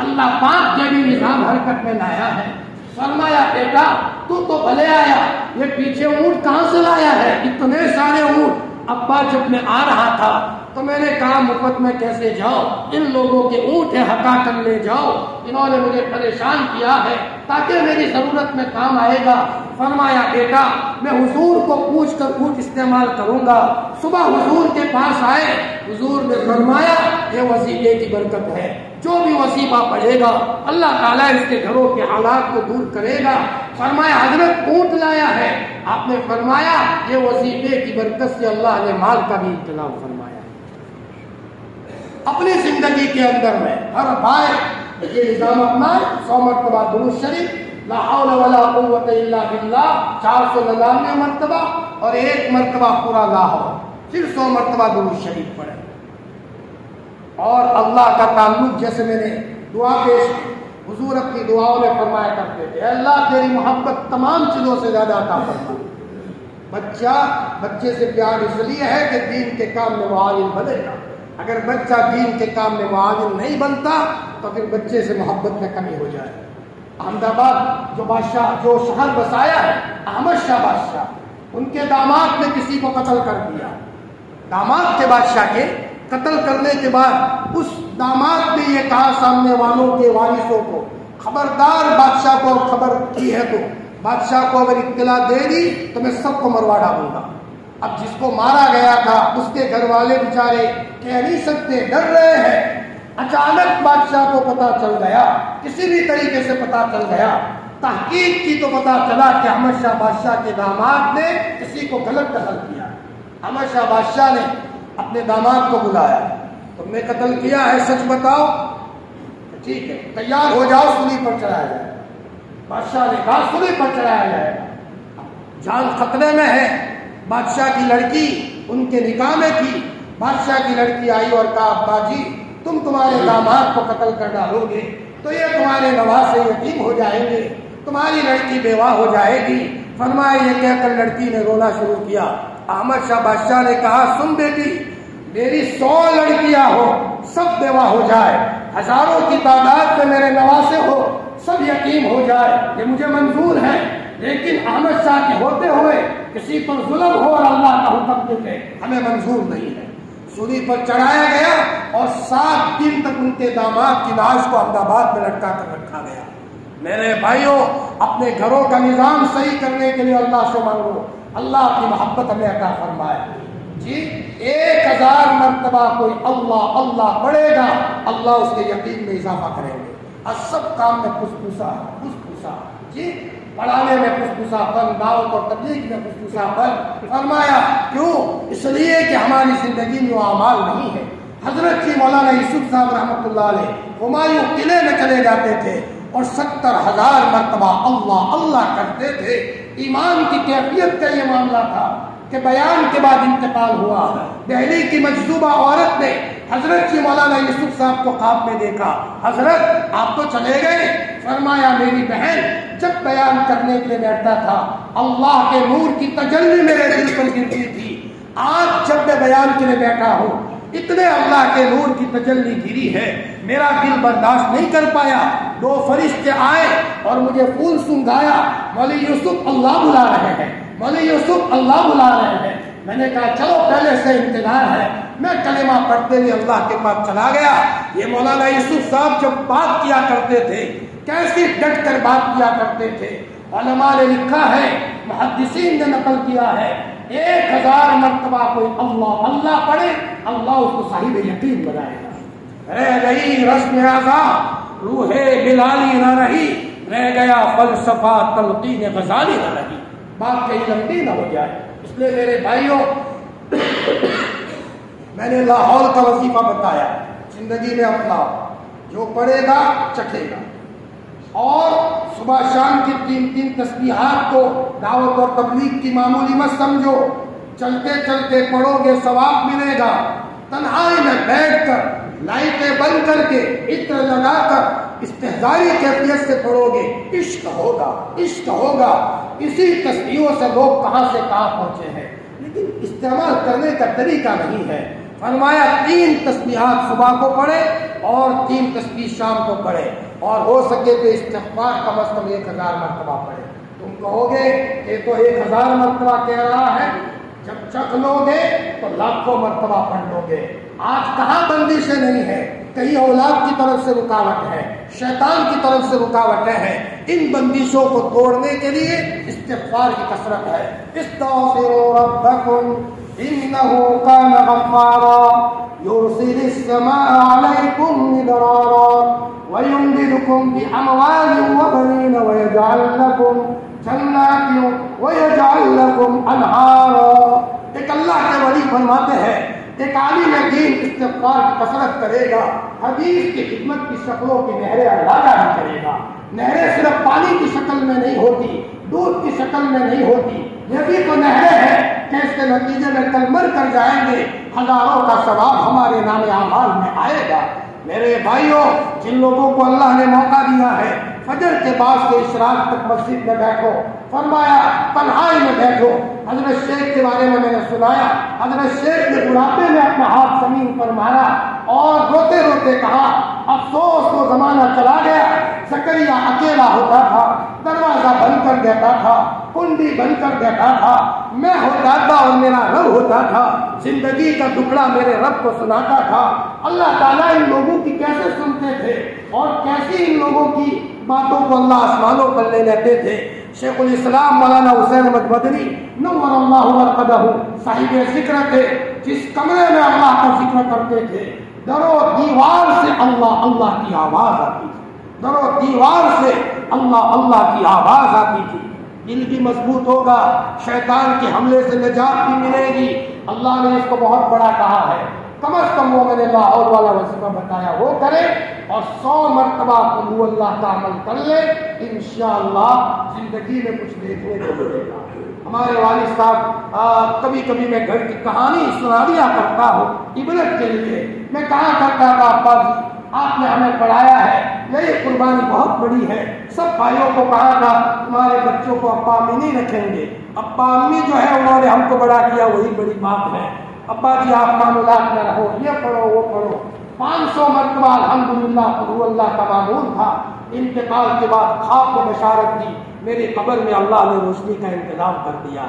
اللہ پاک کے بھی نظام حرکت میں لایا ہے۔ فرمایا بیٹا تو بھلے آیا، یہ پیچھے اونٹ کہاں سے لایا ہے؟ اتنے سارے اونٹ۔ ابا جب میں آ رہا تھا تو میں نے کہا مفت میں کیسے جاؤ، ان لوگوں کے اونٹ ہیں ہٹا کر لے جاؤ، انہوں نے مجھے پریشان کیا ہے تاکہ میری ضرورت میں کام آئے گا۔ فرمایا بیٹا میں حضور کو پوچھ کر اونٹ استعمال کروں گا۔ صبح حضور کے پاس آئے، حضور نے فرمایا یہ وظیفے کی برکت ہے، جو بھی وظیفہ پڑھے گا اللہ تعالیٰ اس کے گھروں کے حالات کو دور کرے گا۔ فرمایا حضرت اونٹ لایا ہے؟ آپ نے فرمایا یہ وظیفے کی برکت سے اللہ نے مال کا بھی انتظام فرمایا۔ اپنی زندگی کے اندر میں ہر بھائی یہ نظام اپنا 100 مرتبہ درود شریف، لا حول ولا قوت الا باللہ 499 مرتبہ، اور 1 مرتبہ پورا لا حول، پھر 100 مرتبہ درود شریف پڑھے۔ اور اللہ کا تعلق جیسے میں نے دعا پیش کی، حضور اپنی دعاؤں میں فرمایا کرتے تھے اے اللہ تیری محبت تمام چیزوں سے زیادہ عطا فرما۔ بچے سے پیار اس لیے ہے کہ دین کے کام میں معاون بنے گا۔ اگر بچہ دین کے کام میں معاون نہیں بنتا تو پھر بچے سے محبت میں کمی ہو جائے۔ احمد آباد جو شہر بسایا ہے احمد شاہ بادشاہ، ان کے داماد نے کسی کو قتل کر دیا۔ داماد کے بادشاہ کے قتل کرنے کے بعد اس داماد نے یہ کہا سامنے والوں کے وارثوں کو، خبردار بادشاہ کو خبر کی ہے تو بادشاہ کو اگر اطلاع دے دی تو میں سب کو مروا ڈالوں گا۔ اب جس کو مارا گیا تھا اس کے گھر والے بیچارے کہہ نہیں سکتے، ڈر رہے ہیں۔ اچانک بادشاہ کو پتا چل گیا، کسی بھی طریقے سے پتا چل گیا، تحقیق کی تو پتا چلا کہ احمد شاہ بادشاہ کے داماد نے کسی کو غلط قتل کیا۔ احمد شاہ بادشاہ نے اپنے داماد کو بلایا، تم نے قتل کیا ہے سچ بتاؤ۔ ٹھیک ہے تیار ہو جاؤ، سولی پر چڑھایا جائے۔ بادشاہ نے کہا سولی پر چڑھایا جائے گا، جان خطرے میں ہے۔ بادشاہ کی لڑکی ان کے نکاح میں تھی۔ بادشاہ کی لڑکی آئی اور کہا ابا جی تمہارے داماد کو قتل کر ڈالو گے تو یہ تمہارے نواسے یتیم ہو جائیں گے، تمہاری لڑکی بیوہ ہو جائے گی۔ فرمایا یہ کہہ کر لڑکی نے رونا شروع کیا۔ احمد شاہ بادشاہ نے کہا سن بیٹی، میری 100 لڑکیاں ہو سب بیوہ ہو جائے، ہزاروں کی تعداد میں میرے نواسے ہو سب یتیم ہو جائے، یہ مجھے منظور ہے، لیکن احمد شاہ کے ہوتے ہوئے کسی پر ظلم ہو اور اللہ کا حکم دے ہمیں منظور نہیں ہے۔ سولی پر چڑھایا گیا اور 7 دن تک ان کے داماد کی لاش کو احمد آباد میں لٹکا کر رکھا گیا۔ میرے بھائیوں اپنے گھروں کا نظام صحیح کرنے کے لیے اللہ سے مانگو، اللہ کی محبت ہمیں عطا فرمائے۔ جی 1000 مرتبہ کوئی اللہ اللہ پڑھے گا، اللہ اس کے یقین میں اضافہ کریں گے۔ اور سب کام میں پھسپھسا جی، پڑھانے میں پھسپھسا پن، دعوت اور تبلیغ میں پھسپھسا پن۔ فرمایا کیوں؟ اس لیے کہ ہماری زندگی میں وہ اعمال نہیں ہے۔ حضرت کی مولانا یوسف صاحب رحمۃ اللہ علیہ ہمایوں قلعے میں چلے جاتے تھے اور 70,000 مرتبہ اللہ اللہ کرتے تھے۔ ایمان کی کیفیت کا یہ معاملہ تھا کہ بیان کے بعد انتقال ہوا. دہلی کی مجذوبہ عورت نے حضرت کی مولانا یوسف صاحب کو خواب میں دیکھا. حضرت آپ تو چلے گئے. فرمایا میری بہن جب بیان کرنے کے لیے بیٹھتا تھا اللہ کے نور کی تجلی میرے دل پر گرتی تھی. آج جب میں بیان کے لیے بیٹھا ہوں اتنے اللہ کے نور کی تجلی گری ہے میرا دل برداشت نہیں کر پایا. 2 فرشتے آئے اور مجھے پھول سنگھایا. مولوی یوسف اللہ بلا رہے ہیں, مولوی یوسف اللہ بلا رہے ہیں. میں نے کہا چلو پہلے سے انتظار ہے. میں کلمہ پڑھتے ہوئے اللہ کے پاس چلا گیا. یہ مولانا یوسف صاحب جب بات کیا کرتے تھے کیسی ڈٹ کر بات کیا کرتے تھے. علماء نے لکھا ہے, محدثین نے نقل کیا ہے 1000 مرتبہ کوئی اللہ اللہ پڑھے اللہ اس کو صاحب یقین بنائے گا. رہ گئی رسم اعضا روح بلالی نہ رہی, رہ گیا فلسفہ تلقین غزالی نہ رہی. بات کہیں لمبی نہ ہو جائے اس لیے میرے بھائیوں میں نے لاہور کا وظیفہ بتایا. زندگی میں اپنا جو پڑھے گا چکھے گا, اور صبح شام کی 3 تسبیحات کو دعوت اور تبلیغ کی معمولی مت سمجھو. چلتے چلتے پڑھو گے ثواب ملے گا. تنہائی میں بیٹھ کر لائٹیں بند کر کے عطر لگا کر استحضاری کیفیت سے پڑھو گے عشق ہوگا, عشق ہوگا. اسی تسبیحوں سے لوگ کہاں سے کہاں پہنچے ہیں لیکن استعمال کرنے کا طریقہ نہیں ہے. فرمایا 3 تسبیحات صبح کو پڑھے اور 3 تسبیح شام کو پڑھے, اور ہو سکے تو استغفار کم از کم 1000 مرتبہ پڑھے. تم کہو گے یہ تو 1000 مرتبہ کہہ رہا ہے, جب چکھ لو گے تو لاکھوں مرتبہ پڑھ لو گے. آج کہاں بندشیں نہیں ہے, کہیں اولاد کی طرف سے رکاوٹ ہے, شیطان کی طرف سے رکاوٹیں ہیں. ان بندشوں کو توڑنے کے لیے استغفار کی کثرت ہے. استغفروا ربکم انه كان غفارا يرسل السماء عليكم مدرارا ويمددكم بأموال وبنين ويجعل لكم جنات ويجعل لكم أنهارا. ایک اللہ کے ولی فرماتے ہیں ایک عالم دین استغفار کی کثرت کرے گا حدیث کی خدمت کی شکلوں کی نہریں اللہ جاری کرے گا. نہریں صرف پانی کی شکل میں نہیں ہوتی, دودھ کی شکل میں نہیں ہوتی, یہ بھی تو نہریں ہیں کہ اس کے نتیجے میں کل مر کر جائیں گے ہزاروں کا ثواب ہمارے نام اعمال میں آئے گا. میرے بھائیوں جن لوگوں کو اللہ نے موقع دیا ہے فجر کے بعد سے اشراق تک مسجد میں بیٹھو, فرمایا تنہائی میں بیٹھو. حضرت شیخ کے بارے میں نے سنایا, حضرت شیخ نے بڑھاپے میں اپنا ہاتھ زمین پر مارا اور روتے روتے کہا افسوس وہ زمانہ چلا گیا, زکریا اکیلا ہوتا تھا, دروازہ بند کر دیتا تھا, کنڈی بند کر دیتا تھا, میں ہوتا تھا اور میرا رب ہوتا تھا, زندگی کا ٹکڑا میرے رب کو سناتا تھا. اللہ تعالیٰ ان لوگوں کی کیسے سنتے تھے اور کیسی ان لوگوں کی باتوں کو اللہ آسمانوں پر لے لیتے تھے. شیخ الاسلام مولانا حسین احمد مدنی نور اللہ مرقدہ صاحب ذکر تھے, جس کمرے میں اللہ کا ذکر کرتے تھے در و دیوار سے اللہ اللہ کی آواز آتی تھی, در و دیوار سے اللہ اللہ کی آواز آتی تھی. دل بھی مضبوط ہوگا, شیطان کے حملے سے نجات بھی ملے گی. اللہ نے اس کو بہت بڑا کہا ہے, کم از کم وہ میں نے لاہور والا وظیفہ بتایا وہ کرے اور 100 مرتبہ قل اللہ کا عمل کر لے, انشاءاللہ زندگی میں کچھ دیکھنے کو ملے گا. ہمارے والد صاحب کبھی کبھی میں گھر کی کہانی سنا دیا کرتا ہوں عبرت کے لیے. میں کہا کرتا تھا ابا جی آپ نے ہمیں پڑھایا ہے, یہ قربانی بہت بڑی ہے. سب بھائیوں کو کہا تھا تمہارے بچوں کو ابا امی نہیں رکھیں گے, ابا امی جو ہے انہوں نے ہم کو بڑا کیا وہی بڑی بات ہے. ابا جی آپ معاملات میں رہو, یہ پڑھو وہ پڑھو. 500 مرتبہ الحمدللہ قل اللہ کا معمول تھا. انتقال کے بعد خواب کو بشارت دی, میری قبر میں اللہ نے روشنی کا انتظام کر دیا.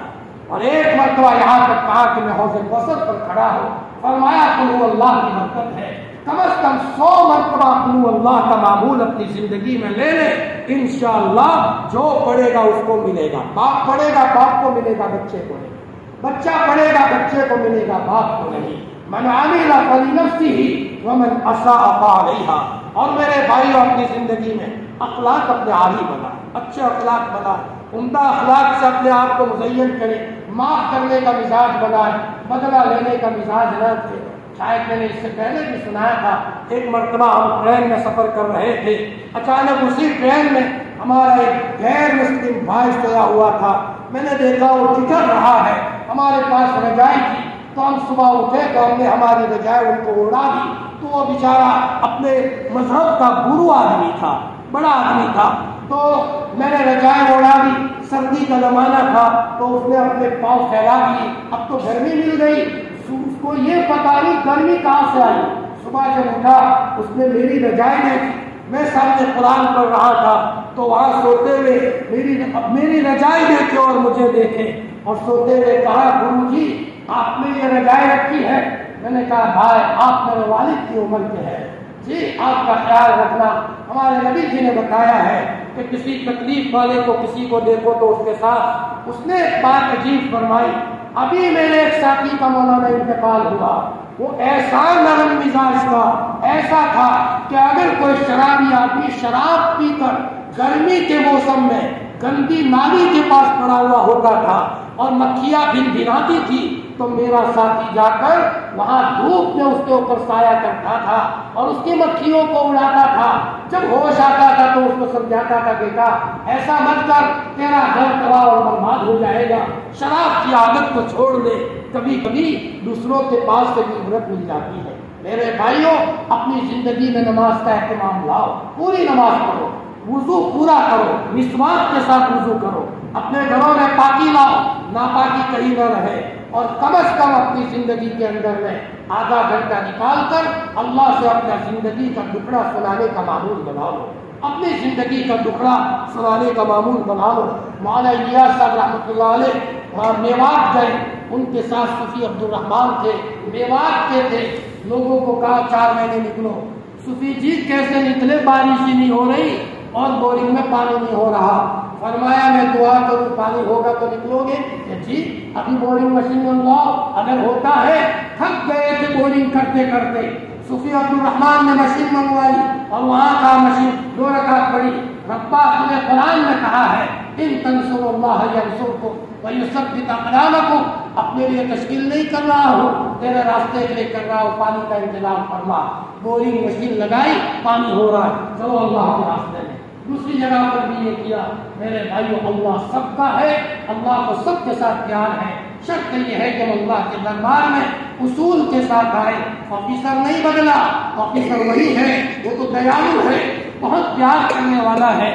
اور ایک مرتبہ یہاں تک کہا کہ میں حوض کوثر پر کھڑا ہوں, فرمایا قل اللہ کی برکت ہے, کم از کم 100 مرتبہ قل اللہ کا معمول اپنی زندگی میں لے لے, انشاءاللہ جو پڑھے گا اس کو ملے گا. باپ پڑھے گا باپ کو ملے گا, بچے کو نہیں. بچہ پڑھے گا بچے کو ملے گا, باپ کو نہیں. من عمل فلنفسه ومن اساء فعليها. اور میرے بھائیو اپنی زندگی میں اخلاق اپنے عالی بنا, اچھے اخلاق بنا, عمدہ اخلاق سے اپنے آپ کو مزین کرے, معاف کرنے کا مزاج بنائے, بدلہ لینے کا مزاج نہ رکھے. شاید میں نے اس سے پہلے بھی سنایا تھا, ایک مرتبہ ہم ٹرین میں سفر کر رہے تھے, اچانک اسی ٹرین میں ہمارا ایک غیر مسلم بھائی سویا ہوا تھا. میں نے دیکھا وہ ٹھٹر رہا ہے، ہمارے پاس رجائی تھی تو ہم صبح اٹھے تو ہم نے ہماری رجائی ان کو اڑا دی، تو وہ بیچارہ اپنے مذہب کا گرو آدمی تھا، بڑا آدمی تھا، تو میں نے رجائی اڑا دی، سردی کا زمانہ تھا تو اس نے اپنے پاؤں پھیلا دیے، اب تو گرمی مل گئی، اس کو یہ پتا نہیں گرمی کہاں سے آئی، صبح جب اٹھا اس نے میری رجائی دیکھی، میں سامنے قرآن پڑھ رہا تھا تو وہاں سوتے ہوئے میری رجائی دیکھے اور مجھے دیکھے اور سوتے ہوئے کہا گرو جی آپ نے یہ رجائی رکھی ہے؟ میں نے کہا بھائی آپ میرے والد کی عمر کے ہیں، جی آپ کا خیال رکھنا، ہمارے نبی جی نے بتایا ہے کہ کسی تکلیف والے کو کسی کو دیکھو تو اس کے ساتھ، اس نے ایک بات عجیب فرمائی، ابھی میرے ایک ساتھی کا مولانا انتقال ہوا، وہ ایسا نرم مزاج کا، ایسا تھا کہ اگر کوئی شرابی آدمی شراب پی کر گرمی کے موسم میں گندی نالی کے پاس پڑا ہوا ہوتا تھا اور مکھیاں بھن بھناتی تھی تو میرا ساتھی جا کر وہاں دھوپ میں اس کے اوپر سایہ کرتا تھا اور اس کی مکھیوں کو اڑاتا تھا، جب ہوش آتا تھا تو اس کو سمجھاتا تھا بیٹا ایسا مت کر، تیرا گھر تباہ اور برباد ہو جائے گا، شراب کی عادت کو چھوڑ دے، کبھی کبھی دوسروں کے پاس سے بھی عبرت مل جاتی ہے۔ میرے بھائیوں اپنی زندگی میں نماز کا اہتمام لاؤ، پوری نماز پڑھو، وضو پورا کرو، مسواک کے ساتھ وضو کرو، اپنے گھروں میں پاکی لاؤ، ناپاکی کہیں نہ رہے، اور کم از کم اپنی زندگی کے اندر میں آدھا گھنٹہ نکال کر اللہ سے اپنا زندگی کا ٹکڑا سنانے کا معمول بنا لو، اپنی زندگی کا ٹکڑا سنانے کا معمول بنا لو۔ مولانا الیاس صاحب رحمۃ اللہ علیہ وہاں میوات گئے، ان کے ساتھ صوفی عبد الرحمان تھے، میوات کے تھے، لوگوں کو کہا 4 مہینے نکلو، صوفی جی کیسے نکلے، بارش ہی نہیں ہو رہی اور بورنگ میں پانی نہیں ہو رہا، فرمایا میں دعا کروں پانی ہوگا تو نکلو گے، کہ جی ابھی بورنگ مشین منگواؤ، اگر ہوتا ہے، تھک گئے تھے بورنگ کرتے کرتے، صوفی عبد الرحمان نے مشین منگوائی اور وہاں کا مشین 2 رکعت پڑھی، ربا تمہیں قرآن میں کہا ہے ان تنصروا اللہ ینصرکم ویثبت اقدامکم، اپنے لیے تشکیل نہیں کر رہا ہوں، تیرے راستے کے لیے کر رہا ہوں، پانی کا انتظام فرما، بورنگ مشین لگائی، پانی ہو رہا ہے، چلو اللہ کے راستے میں۔ دوسری جگہ پر بھی یہ کیا۔ میرے بھائیو اللہ سب کا ہے، اللہ کو سب کے ساتھ پیار ہے، شرط یہ ہے کہ اللہ کے دربار میں اصول کے ساتھ آئے، آفیسر نہیں بدلا، آفیسر وہی ہے، وہ تو دیالو ہے، بہت پیار کرنے والا ہے،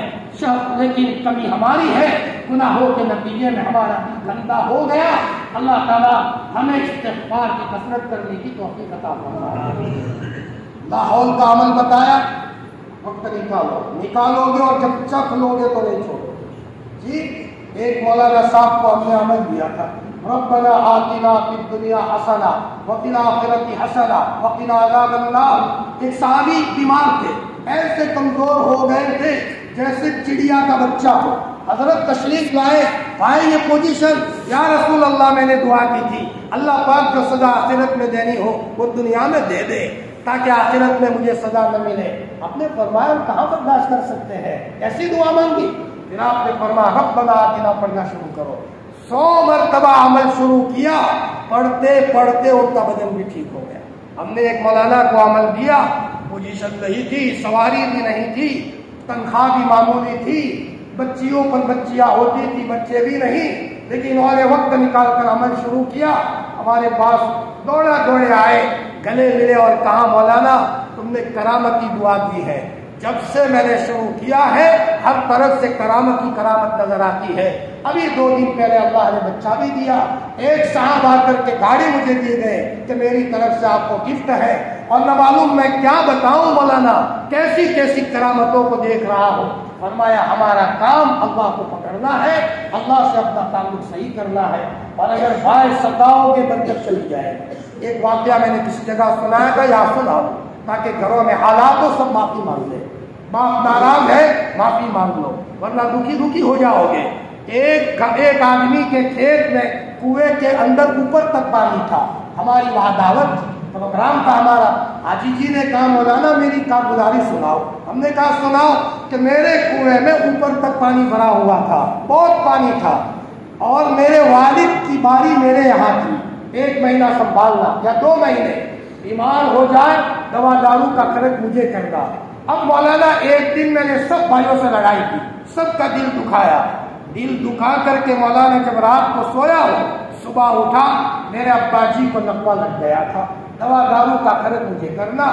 لیکن کمی ہماری ہے، گناہوں کے نتیجے میں ہمارا دل گندا ہو گیا۔ اللہ تعالیٰ ہمیں استغفار کی کثرت کرنے کی توفیق عطا فرمائے۔ لاہور کا عمل بتایا، وقت نکالو گے اور جب چکھ لو گے تو نہیں چھوڑو جی۔ ایک مولانا صاحب کو ہم نے عمل دیا تھا، ربنا آتنا فی الدنیا حسنہ وفی الآخرۃ حسنہ وقنا عذاب النار۔ ایک صحابی بیمار تھے، ایسے کمزور ہو گئے تھے جیسے چڑیا کا بچہ ہو، حضرت تشریف لائے، بھائی یہ پوزیشن، یا رسول اللہ میں نے دعا کی تھی اللہ پاک جو سزا آخرت میں دینی ہو وہ دنیا میں دے دے تاکہ آخرت میں مجھے سزا نہ ملے۔ آپ نے فرمایا کہاں برداشت کر سکتے ہیں، ایسی دعا مانگی؟ پھر آپ نے فرمایا ربنا آتنا پڑھنا شروع کرو۔ 100 مرتبہ عمل شروع کیا، پڑھتے پڑھتے ان کا بدن بھی ٹھیک ہو گیا۔ ہم نے ایک مولانا کو عمل دیا، پوزیشن نہیں تھی، سواری بھی نہیں تھی، تنخواہ بھی معمولی تھی، بچیوں پر بچیاں ہوتی تھی، بچے بھی نہیں، لیکن انہوں نے وقت نکال کر عمل شروع کیا۔ ہمارے پاس دوڑے آئے، گلے ملے اور کہا مولانا تم نے کرامت کی دعا دی ہے، جب سے میں نے شروع کیا ہے ہر طرف سے کرامت کی کرامت نظر آتی ہے۔ ابھی 2 دن پہلے اللہ نے بچہ بھی دیا، ایک صاحب آ کر کے گاڑی مجھے دیے گئے کہ میری طرف سے آپ کو گفٹ ہے، اور نہ معلوم میں کیا بتاؤں مولانا، کیسی کیسی کرامتوں کو دیکھ رہا ہوں۔ فرمایا ہمارا کام اللہ کو پکڑنا ہے، اللہ سے اپنا تعلق صحیح کرنا ہے، اور اگر بھائی ستاؤ گے برکت چلی جائے گا۔ ایک واقعہ میں نے کسی جگہ سنایا تھا، یا سناؤ تاکہ گھروں میں حالات ہو سب معافی مانگ لے، باپ ناراض ہے معافی مانگ لو ورنہ دکھی ہو جاؤ گے۔ ایک آدمی کے کھیت میں کنویں کے اندر اوپر تک پانی تھا، ہماری وہاں دعوت تھی، پروگرام تھا ہمارا، حاجی جی نے کہا مولانا میری کارگزاری سناؤ۔ ہم نے کہا سناؤ، کہ میرے کنویں میں اوپر تک پانی بھرا ہوا تھا، بہت پانی تھا، اور میرے والد کی باری میرے یہاں تھی، 1 مہینہ سنبھالنا یا 2 مہینے، بیمار ہو جائے دوا دارو کا خرچ مجھے کرنا۔ اب مولانا ایک دن میں نے سب بھائیوں سے لڑائی کی، سب کا دل دکھایا، دل دکھا کر کے مولانا جب رات کو سویا ہو، صبح اٹھا، میرے ابا جی کو نقوہ لگ گیا تھا، دوا دارو کا خرچ مجھے کرنا،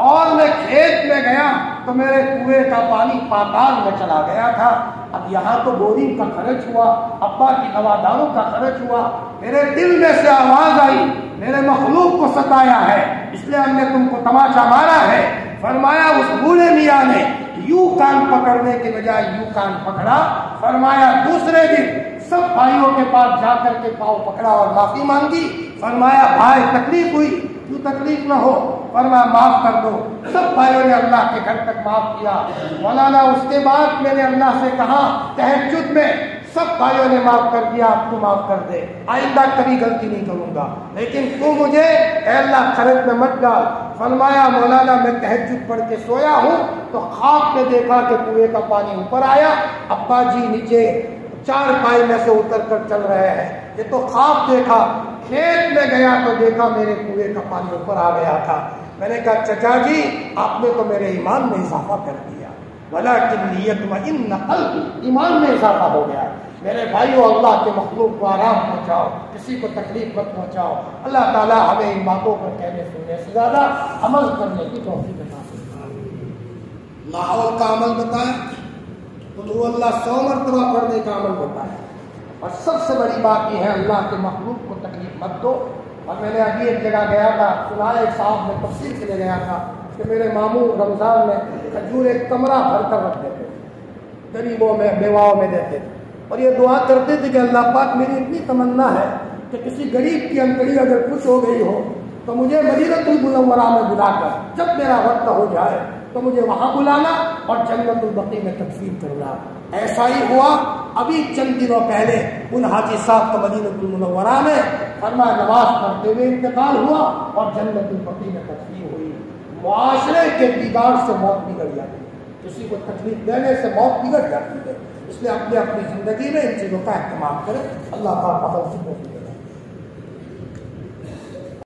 اور میں کھیت میں گیا تو میرے کنویں کا پانی پاتال میں چلا گیا تھا۔ اب یہاں تو بورنگ کا خرچ ہوا، ابا کی دوا دارو کا خرچ ہوا، میرے دل میں سے آواز آئی، میرے مخلوق کو ستایا ہے اس لیے ہم نے تم کو تماشا مارا ہے۔ فرمایا اس بوڑھے میاں نے یوں کان پکڑنے کے بجائے یوں کان پکڑا، فرمایا دوسرے دن سب بھائیوں کے پاس جا کر کے پاؤں پکڑا اور معافی مانگی۔ فرمایا بھائی تکلیف ہوئی، کیوں تکلیف نہ ہو، فرمایا معاف کر دو۔ سب بھائیوں نے اللہ کے گھر تک معاف کیا۔ مولانا اس کے بعد میں نے اللہ سے کہا تہجد میں، سب بھائیوں نے معاف کر دیا، آپ کو معاف کر دے، آئندہ کبھی غلطی نہیں کروں گا، لیکن تو مجھے اے اللہ خرچ میں مت ڈال۔ فرمایا مولانا میں تہجد پڑھ کے سویا ہوں تو خواب میں دیکھا کہ کنویں کا پانی اوپر آیا، ابا جی نیچے چار پائی میں سے اتر کر چل رہے ہیں، یہ تو خواب دیکھا۔ کھیت میں گیا تو دیکھا میرے کنویں کا پانی اوپر آ گیا تھا۔ میں نے کہا چچا جی آپ نے تو میرے ایمان میں اضافہ کر دیا، ولیکن لیطمئن قلبی، ایمان میں اضافہ ہو گیا۔ میرے بھائیو اللہ کے مخلوق کو آرام پہنچاؤ، کسی کو تکلیف مت پہنچاؤ۔ اللہ تعالیٰ ہمیں ان باتوں پر کہنے سننے سے زیادہ عمل کرنے کی توفیق عطا فرمائے۔ لاہور کا عمل بتائیں، قل هو اللہ 100 مرتبہ پڑھنے کا عمل بتائیں، اور سب سے بڑی بات یہ ہے اللہ کے مخلوق کو تکلیف مت دو۔ اور میں نے ابھی ایک جگہ گیا تھا، سنا ایک صاحب نے تفسیر کے لیے گیا تھا کہ میرے ماموں رمضان میں کھجور ایک کمرہ بھر کر رکھتے تھے، غریبوں میں بیواؤں میں دیتے تھے، اور یہ دعا کرتے تھے کہ اللہ پاک میری اتنی تمنا ہے کہ کسی غریب کی انکڑی اگر کچھ ہو گئی ہو تو مجھے مدینۃ المنورہ میں بلا کر جب میرا وقت ہو جائے تو مجھے وہاں بلانا اور جنت البقیع میں تدفین کرنا۔ ایسا ہی ہوا، ابھی چند دنوں پہلے ان حاجی صاحب کا مدینۃ المنورہ میں فرمایا نماز پڑھتے ہوئے انتقال ہوا اور جنت البقیع میں تدفین ہوئی۔ معاشرے کے بگاڑ سے موت بگڑ جاتی ہے، کسی کو تکلیف دینے سے موت بگڑ جاتی ہے، اس لیے اپنی اپنی زندگی میں ان چیزوں کا اہتمام کریں۔ اللہ پاک عمل سے